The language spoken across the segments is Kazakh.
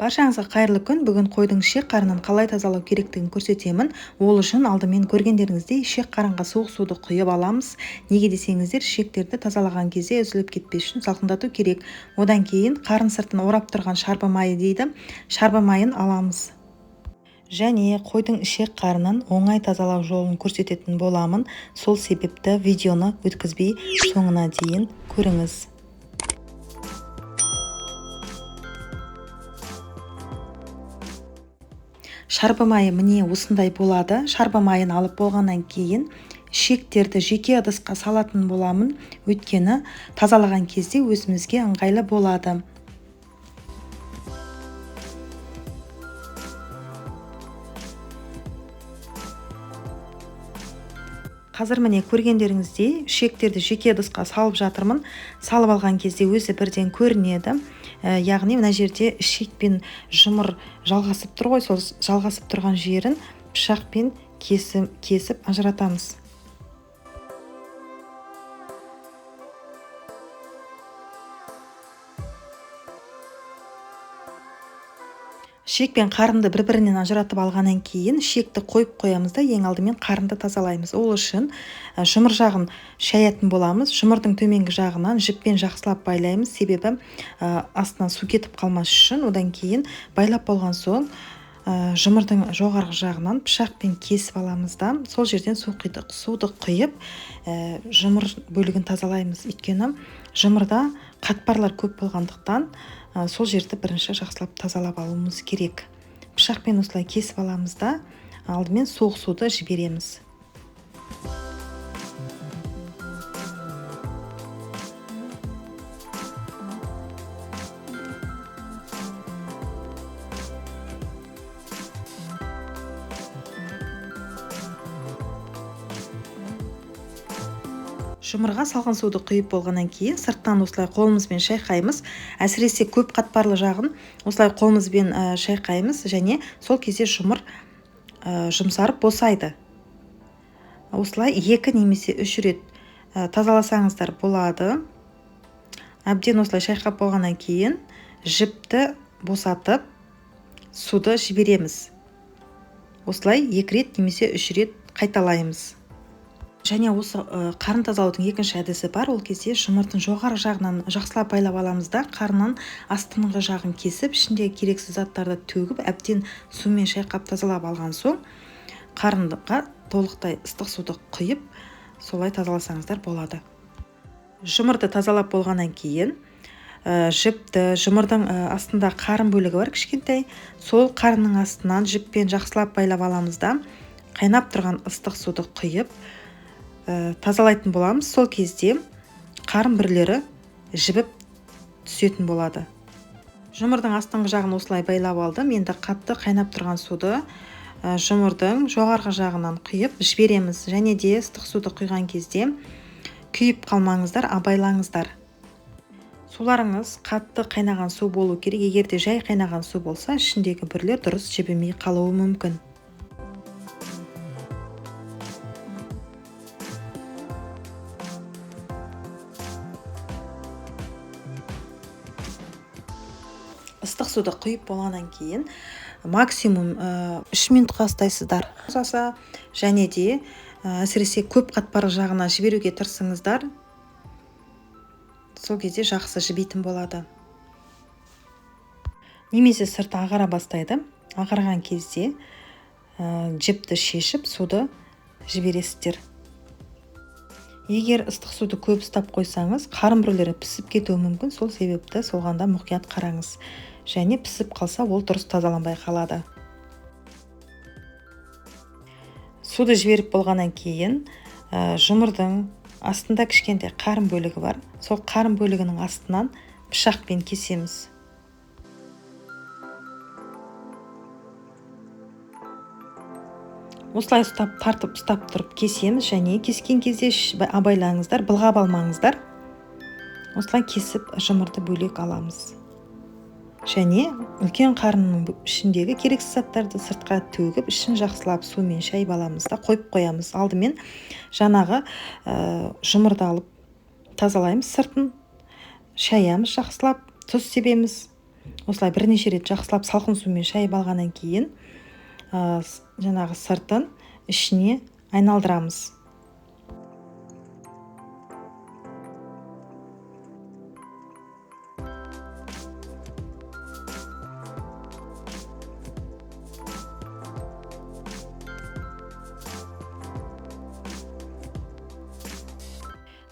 Баршаңызға қайырлы күн. Бүгін қойдың ішек қарынын қалай тазалау керектігін көрсетемін. Ол үшін алдымен көргендеріңіздей ішек қарынға суық суды құйып аламыз. Неге десеңіздер, ішектерді тазалаған кезде үзіліп кетпес үшін салқындату керек. Одан кейін қарын сыртын орап тұрған шарбы майы дейді. Шарбы майын аламыз. Және қойдың ішек қарынын оңай тазалау жолын көрсететін боламын. Сол себепті видеоны өткізбей соңына дейін көріңіз. Шарбы майы міне осындай болады. Шарбы майын алып болғаннан кейін ішектерді жеке ыдысқа салатын боламын. Өйткені тазалаған кезде өзімізге ыңғайлы болады. Қазір міне көргендеріңіздей ішектерді жеке ыдысқа салып жатырмын. Салып алған кезде өзі бірден көрінеді. Яғни мына жерде ішек пен жұмыр жалғасып тұр ғой, сол жалғасып тұрған жерін пышақпен кесіп ажыратамыз. Ішек пен қарынды бір-бірінен ажыратып алғаннан кейін ішекті қойып қоямыз да ең алдымен қарынды тазалаймыз. Ол үшін жұмыр жағын шаятын боламыз. Жұмырдың төменгі жағынан жіппен жақсылап байлаймыз. Себебі астынан су кетіп қалмас үшін. Одан кейін байлап болған соң жұмырдың жоғарғы жағынан пышақпен кесіп аламыз да сол жерден суды құйып жұмыр бөлігін тазалаймыз. Өйткені жұмырда қатпарлар көп болғандықтан сол жерді бірінші жақсылап тазалап алуымыз керек. Пышақпен осылай кесіп аламыз да алдымен суық суды жібереміз. Жұмырға салқын суды құйып болғаннан кейін сырттан осылай қолымызбен шайқаймыз. Әсіресе көп қатпарлы жағын осылай қолымызбен шайқаймыз және сол кезде жұмыр жұмсарып босайды. Осылай 2 немесе 3 рет тазаласаңыздар болады. Әбден осылай шайқап болғаннан кейін жіпті босатып суды жібереміз. Осылай 2 рет немесе 3 рет қайталаймыз. Және осы қарын тазалаудың екінші әдісі бар. Ол кезде жұмырдың жоғары жағынан жақсылап байлап аламыз да қарынның астыңғы жағын кесіп, ішіндегі керексіз заттарды төгіп, әбден сумен шайқап тазалап алған соң қарынға толықтай ыстық суды құйып, солай тазаласаңыздар болады. Жұмырды тазалап болғаннан кейін жіпті, жұмырдың астында қарын бөлігі бар кішкентай, сол қарынның астынан жіппен жақсылап байлап аламыз да қайнап тұрған ыстық суды құйып тазалайтын боламыз. Сол кезде қарын бірлері жібіп түсетін болады. Жұмырдың астыңғы жағын осылай байлап алдым. Енді қатты қайнап тұрған суды жұмырдың жоғарғы жағынан құйып жібереміз. Және де ыстық суды құйған кезде күйіп қалмаңыздар, абайлаңыздар. Суларыңыз қатты қайнаған су болу керек. Егер де жай қайнаған су болса, ішіндегі бірлер дұрыс жібімей қалуы мүмкін. Ыстық суды құйып болғаннан кейін максимум 3 минутқа ұстайсыздар. Және де әсіресе көп қатпарлы жағына жіберуге тырысыңыздар. Сол кезде жақсы жібейтін болады. Немесе сырты ағара бастайды. Ағарған кезде жіпті шешіп суды жібересіздер. Егер ыстық суды көп ұстап қойсаңыз, қарын бірлері пісіп кетуі мүмкін. Сол себепті солғанда мұқият қараңыз. Және пісіп қалса, ол дұрыс тазаланбай қалады. Суды жіберіп болғаннан кейін жұмырдың астында кішкентай қарын бөлігі бар. Сол қарын бөлігінің астынан пышақпен кесеміз. Осылай тартып ұстап тұрып кесеміз және кескен кезде абайлаңыздар, былғап алмаңыздар. Осылай кесіп жұмырды бөлек аламыз. Және үлкен қарынның ішіндегі керексіз заттарды сыртқа төгіп, ішін жақсылап сумен шайып аламыз да қойып қоямыз. Алдымен жаңағы жұмырды алып тазалаймыз сыртын, шаямыз жақсылап, тұз себеміз. осылай бірнеше рет жақсылап салқын сумен шайып алғаннан кейін жаңағы сыртын ішіне айналдырамыз.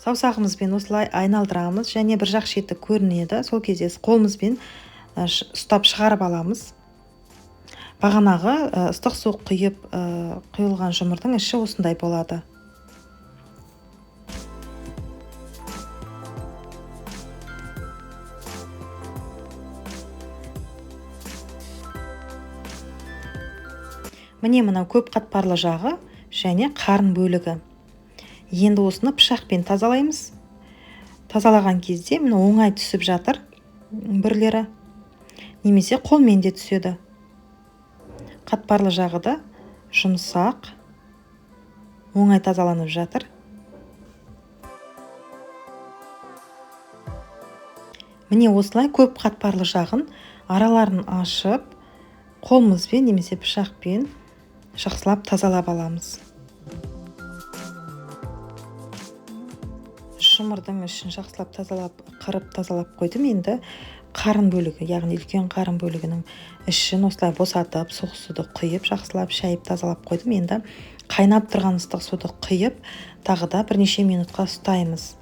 Саусағымызбен осылай айналдырамыз, және бір жақ шеті көрінеді. Сол кезде қолымызбен ұстап шығарып аламыз. Бағанағы ыстық су құйылған жұмырдың іші осындай болады. Міне мынау көп қатпарлы жағы және қарын бөлігі. Енді осыны пышақпен тазалаймыз. Тазалаған кезде міне оңай түсіп жатыр бірлері, немесе қолмен де түседі. Қатпарлы жағы да жұмсақ, оңай тазаланып жатыр. Міне осылай көп қатпарлы жағын араларын ашып, қолымызбен немесе пышақпен жақсылап тазалап аламыз. Жұмырдың ішін жақсылап қырып тазалап қойдым. Енді қарын бөлігі, яғни үлкен қарын бөлігінің ішін осылай босатып, суық суды құйып, жақсылап шайып тазалап қойдым. Енді қайнап тұрған ыстық суды құйып, тағы да бірнеше минутқа ұстаймыз.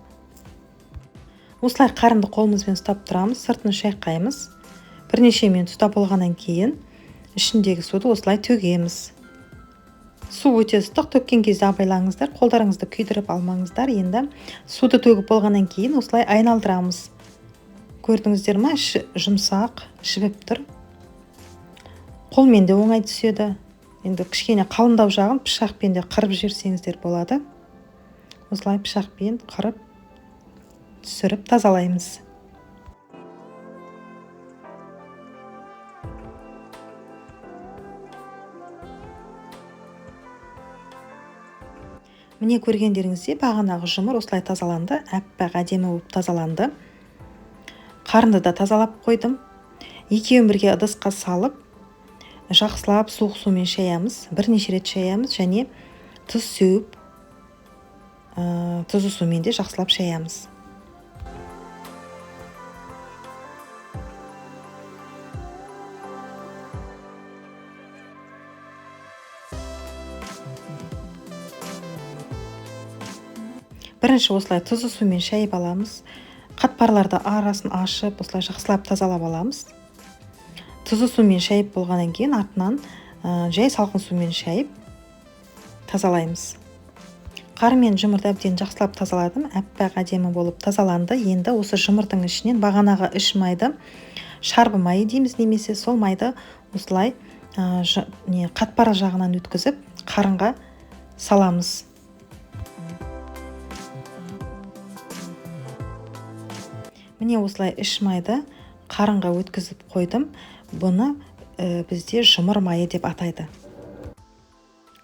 Осылай қарынды қолымызбен ұстап тұрамыз, сыртын шайқаймыз. Бірнеше минут ұстап болғаннан кейін ішіндегі суды осылай төгеміз. Су өте ыстық, төккен кезде абайлаңыздар, қолдарыңызды күйдіріп алмаңыздар. Енді суды төгіп болғаннан кейін осылай айналдырамыз. Көрдіңіздер ме? Іші жұмсақ, жібіп тұр. Қолмен де оңай түседі. Енді кішкене қалыңдау жағын пышақпен де қырып жіберсеңіздер болады. Осылай пышақпен қырып түсіріп тазалаймыз. Міне көргендеріңізде бағанағы жұмыр осылай тазаланды, әппақ әдемі болып тазаланды. Қарынды да тазалап қойдым. Екеуін бірге ыдысқа салып, жақсылап суық сумен шаямыз, бірнеше рет шаямыз, және тұз сеуіп, тұзды сумен де жақсылап шаямыз. Бірінші осылай тұзды сумен шайып аламыз. Қатпарларды арасын ашып, осылай жақсылап тазалап аламыз. Тұзды сумен шайып болғаннан кейін артынан жай салқын сумен шайып тазалаймыз. Қарын мен жұмырды әбден жақсылап тазаладым, әппақ әдемі болып тазаланды. Енді осы жұмырдың ішінен бағанағы іш майды, шарбы майы дейміз, немесе сол майды осылай қатпарлы жағынан өткізіп, қарынға саламыз. Міне осылай іш майды қарынға өткізіп қойдым. Бұны бізде жұмыр майы деп атайды.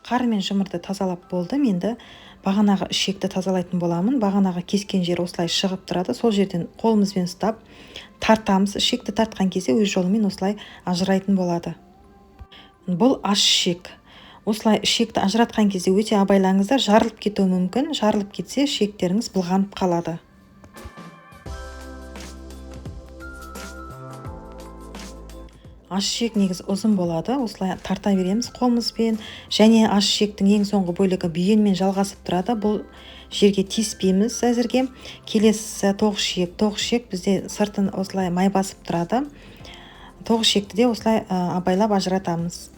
Қарын мен жұмырды тазалап болдым. Енді бағанағы ішекті тазалайтын боламын. Бағанағы кескен жер осылай шығып тұрады. Сол жерден қолымызбен ұстап тартамыз. Ішекті тартқан кезде өз жолымен осылай ажырайтын болады. Бұл аш ішек. Осылай ішекті ажыратқан кезде өте абайлаңыздар, жарылып кетуі мүмкін. Жарылып кетсе ішектеріңіз былғанып қалады. Аш ішек негіз ұзын болады. Осылай тарта береміз қолымызбен, және аш ішектің ең соңғы бөлігі бүйенмен жалғасып тұрады. Бұл жерге тиіспейміз әзірге. Келесі тоқ ішек бізде сыртын осылай май басып тұрады. Тоқ ішекті де осылай абайлап ажыратамыз.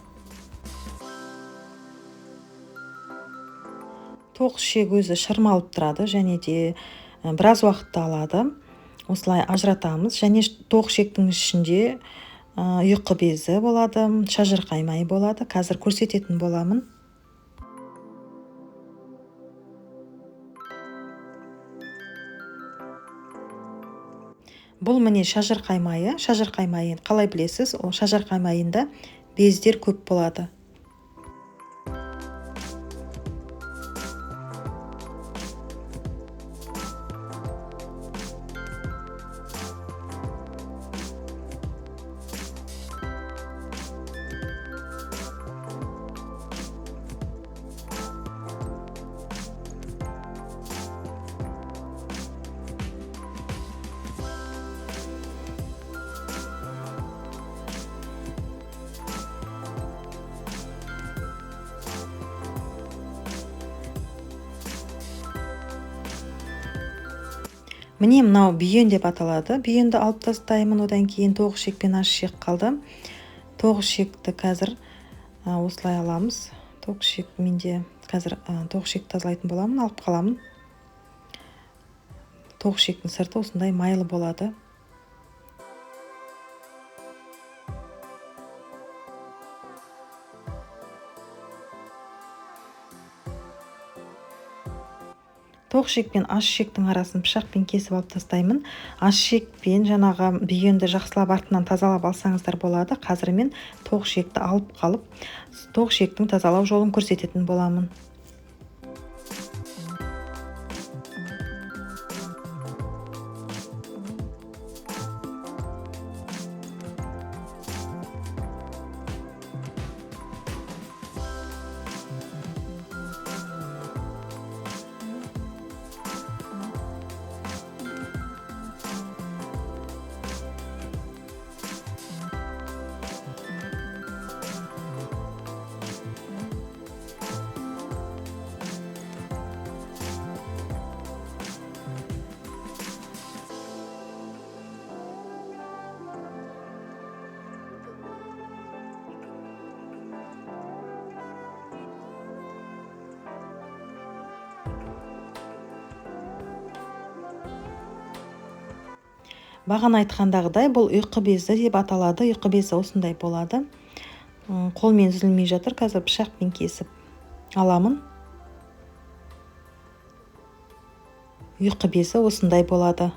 Тоқ ішек өзі шырмалып тұрады, және де біраз уақытты алады. Осылай ажыратамыз, және тоқ ішектің ішінде ұйқы безі болады, шажырқай майы болады. Қазір көрсететін боламын. Бұл міне шажырқай майы. Шажырқай майын қалай білесіз? Ол шажырқай майында бездер көп болады. Міне мынау бүйен деп аталады. Бүйенді алып тастаймын, одан кейін тоғыз ішек пен аш ішек қалды. Тоғыз ішекті қазір осылай аламыз. Тоғыз ішек менде қазір тоғыз ішек тазалайтын боламын, алып қаламын. Тоғыз ішектің сырты осындай майлы болады. Тоғыз ішек пен аш ішектің арасын пышақпен кесіп алып тастаймын. Аш ішек пен жаңағы бүйенді жақсылап артынан тазалап алсаңыздар болады. Қазір мен тоғыз ішекті алып қалып, тоғыз ішектің тазалау жолын көрсететін боламын. Бағана айтқандағыдай бұл ұйқы безі деп аталады. Ұйқы безі осындай болады. Қолмен үзілмей жатыр. Қазір пышақпен кесіп аламын. Ұйқы безі осындай болады.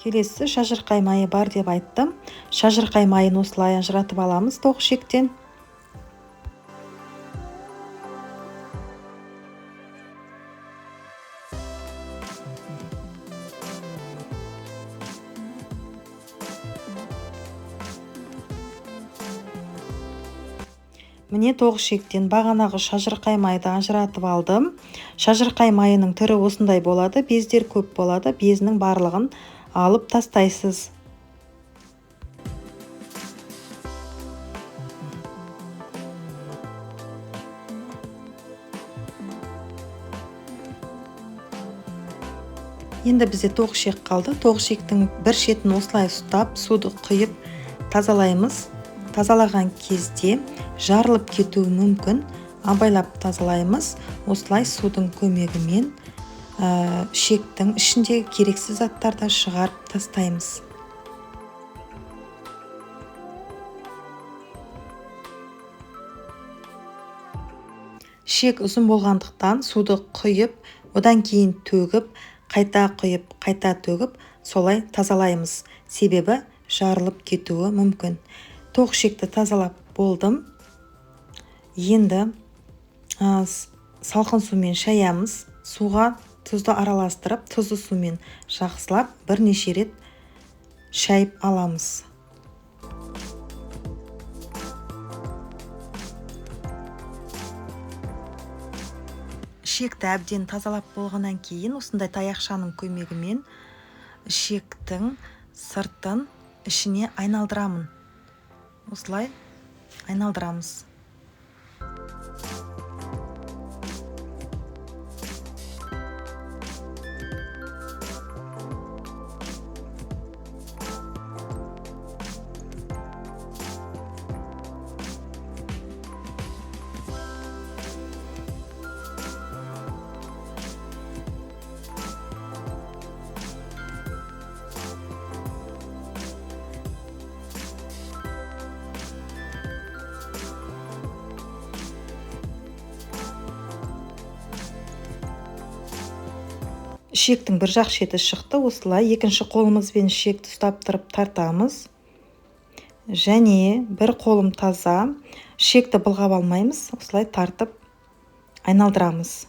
Келесі шажырқай майы бар деп айттым. Шажырқай майын осылай ажыратып аламыз тоғыз ішектен. Міне тоғыз ішектен бағанағы шажырқай майды ажыратып алдым. Шажырқай майының түрі осындай болады. Бездер көп болады. Безінің барлығын алып тастайсыз. Енді бізде тоғыз ішек қалды. Тоғыз ішектің бір шетін осылай ұстап, суды құйып тазалаймыз. Тазалаған кезде жарылып кетуі мүмкін. Абайлап тазалаймыз. Осылай судың көмегімен ішектің ішіндегі керексіз заттарды шығарып тастаймыз. Ішек ұзын болғандықтан суды құйып, одан кейін төгіп, қайта құйып, қайта төгіп, солай тазалаймыз. Себебі жарылып кетуі мүмкін. Тоғыз ішекті тазалап болдым. Енді салқын сумен шаямыз. Суға тұзды араластырып, тұзды сумен жақсылап бірнеше рет шайып аламыз. Ішекті әбден тазалап болғаннан кейін осындай таяқшаның көмегімен ішектің сыртын ішіне айналдырамын. Осылай айналдырамыз. Ішектің бір жақ шеті шықты. Осылай екінші қолымызбен ішекті ұстап тұрып тартамыз. Және бір қолым таза. Ішекті былғап алмаймыз. Осылай тартып айналдырамыз.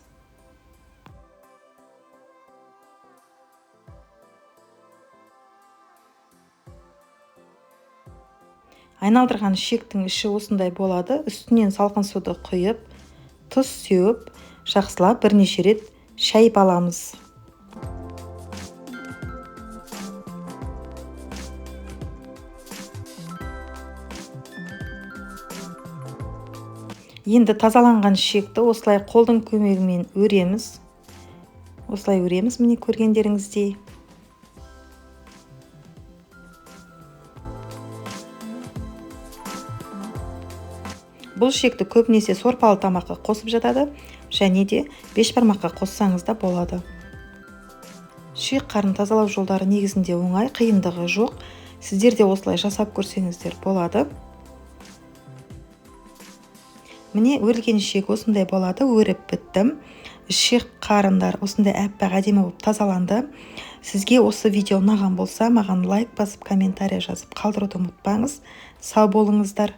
Айналдырған ішектің іші осындай болады. Үстінен салқын суды құйып, тұз сеуіп, жақсылап бірнеше рет шайып аламыз. Енді тазаланған ішекті осылай қолдың көмегімен өреміз. осылай өреміз, міне көргендеріңіздей. Бұл ішекті көбінесе сорпалы тамаққа қосып жатады, және де бешбармаққа қоссаңыз да болады. Ішек қарын тазалау жолдары негізінде оңай, қиындығы жоқ. Сіздер де осылай жасап көрсеңіздер болады. Міне өрілген ішек осындай болады, өріп біттім. Ішек қарындар осындай әппақ әдемі болып тазаланды. Сізге осы видео ұнаған болса, маған лайк басып, комментарий жазып қалдыруды ұмытпаңыз. Сау болыңыздар.